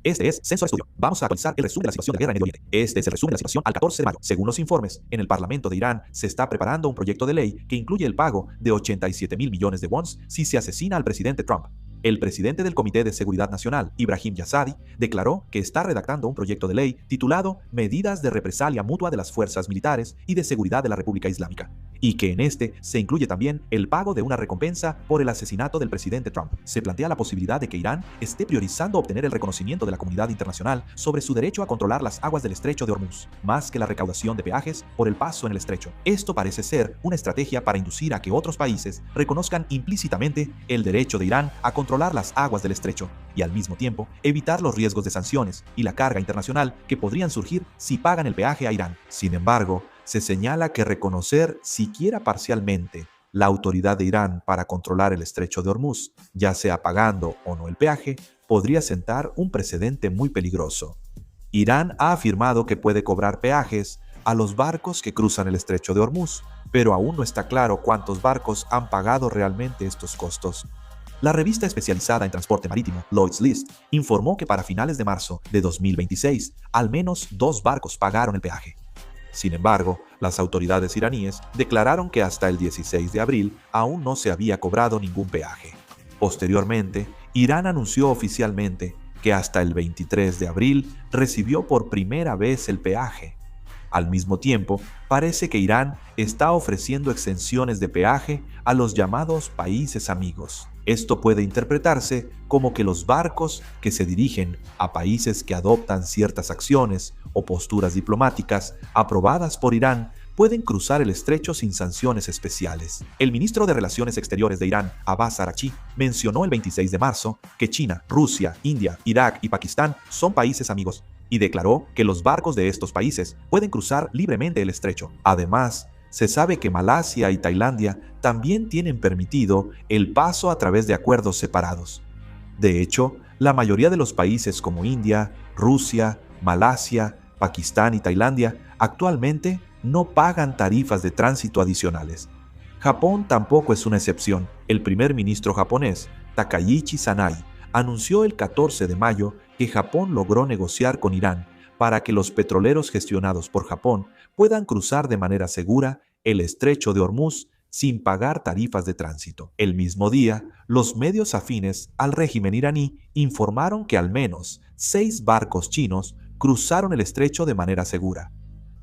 Este es Sensor Studio. Vamos a actualizar el resumen de la situación de guerra en Medio Oriente. Este es el resumen de la situación al 14 de mayo. Según los informes, en el Parlamento de Irán se está preparando un proyecto de ley que incluye el pago de 87.000 millones de wons si se asesina al presidente Trump. El presidente del Comité de Seguridad Nacional, Ibrahim Yazadi, declaró que está redactando un proyecto de ley titulado Medidas de represalia mutua de las fuerzas militares y de seguridad de la República Islámica, y que en este se incluye también el pago de una recompensa por el asesinato del presidente Trump. Se plantea la posibilidad de que Irán esté priorizando obtener el reconocimiento de la comunidad internacional sobre su derecho a controlar las aguas del estrecho de Hormuz, más que la recaudación de peajes por el paso en el estrecho. Esto parece ser una estrategia para inducir a que otros países reconozcan implícitamente el derecho de Irán a controlar las aguas del estrecho y al mismo tiempo evitar los riesgos de sanciones y la carga internacional que podrían surgir si pagan el peaje a Irán. Sin embargo, se señala que reconocer siquiera parcialmente la autoridad de Irán para controlar el estrecho de Hormuz, ya sea pagando o no el peaje, podría sentar un precedente muy peligroso. Irán ha afirmado que puede cobrar peajes a los barcos que cruzan el estrecho de Hormuz, pero aún no está claro cuántos barcos han pagado realmente estos costos. La revista especializada en transporte marítimo, Lloyd's List, informó que para finales de marzo de 2026, al menos 2 barcos pagaron el peaje. Sin embargo, las autoridades iraníes declararon que hasta el 16 de abril aún no se había cobrado ningún peaje. Posteriormente, Irán anunció oficialmente que hasta el 23 de abril recibió por primera vez el peaje. Al mismo tiempo, parece que Irán está ofreciendo exenciones de peaje a los llamados países amigos. Esto puede interpretarse como que los barcos que se dirigen a países que adoptan ciertas acciones o posturas diplomáticas aprobadas por Irán pueden cruzar el estrecho sin sanciones especiales. El ministro de Relaciones Exteriores de Irán, Abbas Araghchi, mencionó el 26 de marzo que China, Rusia, India, Irak y Pakistán son países amigos y declaró que los barcos de estos países pueden cruzar libremente el estrecho. Además, se sabe que Malasia y Tailandia también tienen permitido el paso a través de acuerdos separados. De hecho, la mayoría de los países como India, Rusia, Malasia, Pakistán y Tailandia actualmente no pagan tarifas de tránsito adicionales. Japón tampoco es una excepción. El primer ministro japonés, Takaichi Sanai, anunció el 14 de mayo que Japón logró negociar con Irán para que los petroleros gestionados por Japón puedan cruzar de manera segura el estrecho de Hormuz sin pagar tarifas de tránsito. El mismo día, los medios afines al régimen iraní informaron que al menos 6 barcos chinos cruzaron el estrecho de manera segura,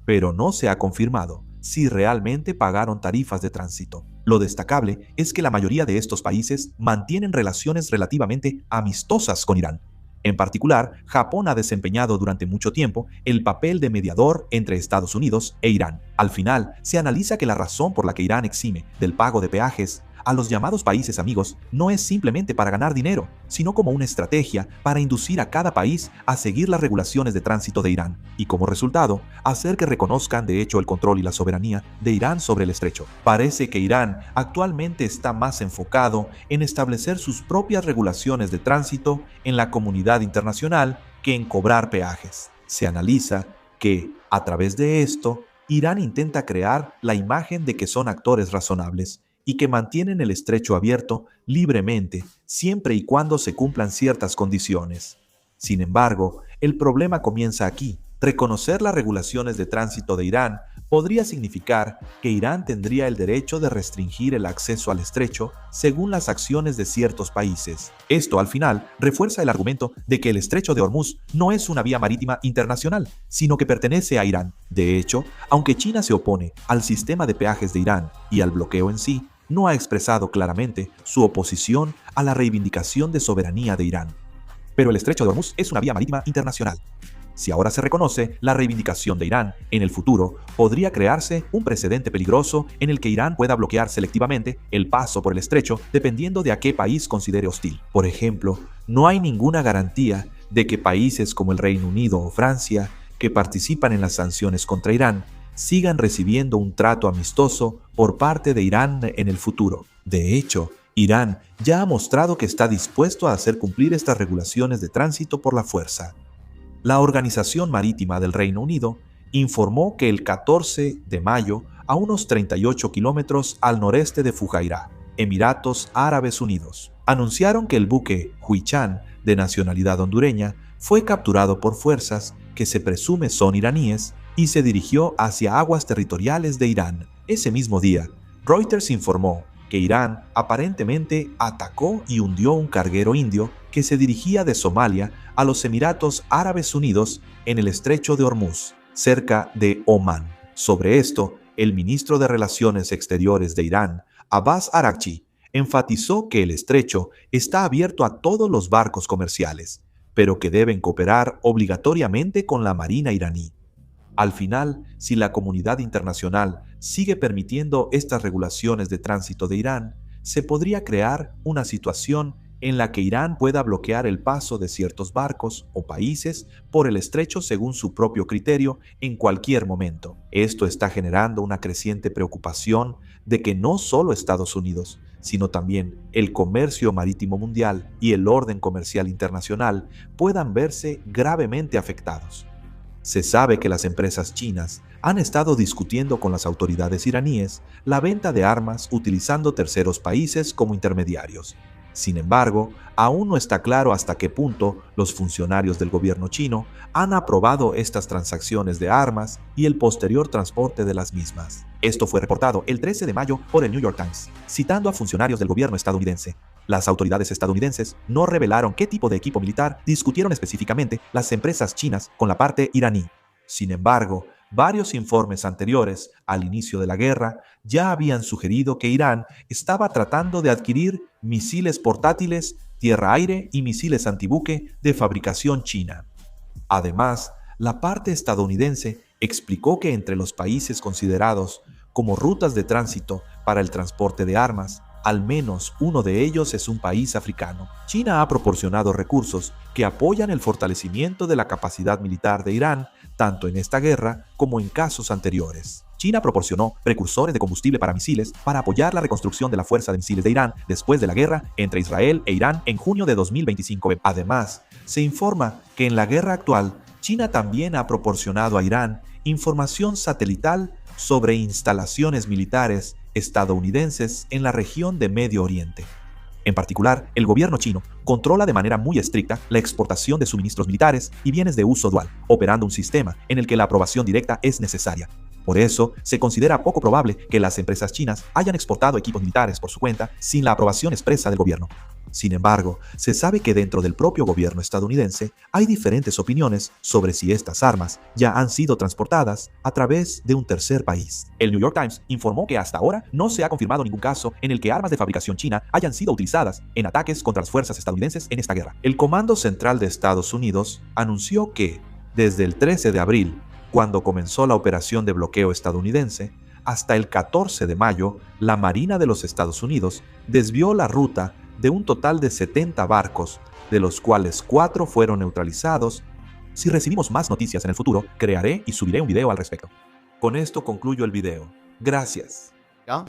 pero no se ha confirmado si realmente pagaron tarifas de tránsito. Lo destacable es que la mayoría de estos países mantienen relaciones relativamente amistosas con Irán. En particular, Japón ha desempeñado durante mucho tiempo el papel de mediador entre Estados Unidos e Irán. Al final, se analiza que la razón por la que Irán exime del pago de peajes a los llamados países amigos no es simplemente para ganar dinero, sino como una estrategia para inducir a cada país a seguir las regulaciones de tránsito de Irán y como resultado, hacer que reconozcan de hecho el control y la soberanía de Irán sobre el estrecho. Parece que Irán actualmente está más enfocado en establecer sus propias regulaciones de tránsito en la comunidad internacional que en cobrar peajes. Se analiza que, a través de esto, Irán intenta crear la imagen de que son actores razonables y que mantienen el estrecho abierto libremente siempre y cuando se cumplan ciertas condiciones. Sin embargo, el problema comienza aquí. Reconocer las regulaciones de tránsito de Irán podría significar que Irán tendría el derecho de restringir el acceso al estrecho según las acciones de ciertos países. Esto, al final, refuerza el argumento de que el estrecho de Hormuz no es una vía marítima internacional, sino que pertenece a Irán. De hecho, aunque China se opone al sistema de peajes de Irán y al bloqueo en sí, no ha expresado claramente su oposición a la reivindicación de soberanía de Irán. Pero el estrecho de Hormuz es una vía marítima internacional. Si ahora se reconoce la reivindicación de Irán, en el futuro podría crearse un precedente peligroso en el que Irán pueda bloquear selectivamente el paso por el estrecho dependiendo de a qué país considere hostil. Por ejemplo, no hay ninguna garantía de que países como el Reino Unido o Francia, que participan en las sanciones contra Irán, sigan recibiendo un trato amistoso por parte de Irán en el futuro. De hecho, Irán ya ha mostrado que está dispuesto a hacer cumplir estas regulaciones de tránsito por la fuerza. La Organización Marítima del Reino Unido informó que el 14 de mayo, a unos 38 kilómetros al noreste de Fujairah, Emiratos Árabes Unidos, anunciaron que el buque Huichan de nacionalidad hondureña, fue capturado por fuerzas que se presume son iraníes y se dirigió hacia aguas territoriales de Irán. Ese mismo día, Reuters informó que Irán aparentemente atacó y hundió un carguero indio que se dirigía de Somalia a los Emiratos Árabes Unidos en el estrecho de Hormuz, cerca de Omán. Sobre esto, el ministro de Relaciones Exteriores de Irán, Abbas Araghchi, enfatizó que el estrecho está abierto a todos los barcos comerciales, pero que deben cooperar obligatoriamente con la Marina iraní. Al final, si la comunidad internacional sigue permitiendo estas regulaciones de tránsito de Irán, se podría crear una situación en la que Irán pueda bloquear el paso de ciertos barcos o países por el estrecho según su propio criterio en cualquier momento. Esto está generando una creciente preocupación de que no solo Estados Unidos, sino también el comercio marítimo mundial y el orden comercial internacional puedan verse gravemente afectados. Se sabe que las empresas chinas han estado discutiendo con las autoridades iraníes la venta de armas utilizando terceros países como intermediarios. Sin embargo, aún no está claro hasta qué punto los funcionarios del gobierno chino han aprobado estas transacciones de armas y el posterior transporte de las mismas. Esto fue reportado el 13 de mayo por el New York Times, citando a funcionarios del gobierno estadounidense. Las autoridades estadounidenses no revelaron qué tipo de equipo militar discutieron específicamente las empresas chinas con la parte iraní. Sin embargo, varios informes anteriores al inicio de la guerra ya habían sugerido que Irán estaba tratando de adquirir misiles portátiles, tierra-aire y misiles antibuque de fabricación china. Además, la parte estadounidense explicó que entre los países considerados como rutas de tránsito para el transporte de armas, al menos uno de ellos es un país africano. China ha proporcionado recursos que apoyan el fortalecimiento de la capacidad militar de Irán, tanto en esta guerra como en casos anteriores. China proporcionó precursores de combustible para misiles para apoyar la reconstrucción de la fuerza de misiles de Irán después de la guerra entre Israel e Irán en junio de 2025. Además, se informa que en la guerra actual, China también ha proporcionado a Irán información satelital sobre instalaciones militares estadounidenses en la región de Medio Oriente. En particular, el gobierno chino controla de manera muy estricta la exportación de suministros militares y bienes de uso dual, operando un sistema en el que la aprobación directa es necesaria. Por eso, se considera poco probable que las empresas chinas hayan exportado equipos militares por su cuenta sin la aprobación expresa del gobierno. Sin embargo, se sabe que dentro del propio gobierno estadounidense hay diferentes opiniones sobre si estas armas ya han sido transportadas a través de un tercer país. El New York Times informó que hasta ahora no se ha confirmado ningún caso en el que armas de fabricación china hayan sido utilizadas en ataques contra las fuerzas estadounidenses en esta guerra. El Comando Central de Estados Unidos anunció que, desde el 13 de abril, cuando comenzó la operación de bloqueo estadounidense, hasta el 14 de mayo, la Marina de los Estados Unidos desvió la ruta de un total de 70 barcos, de los cuales 4 fueron neutralizados. Si recibimos más noticias en el futuro, crearé y subiré un video al respecto. Con esto concluyo el video. Gracias. ¿Ya?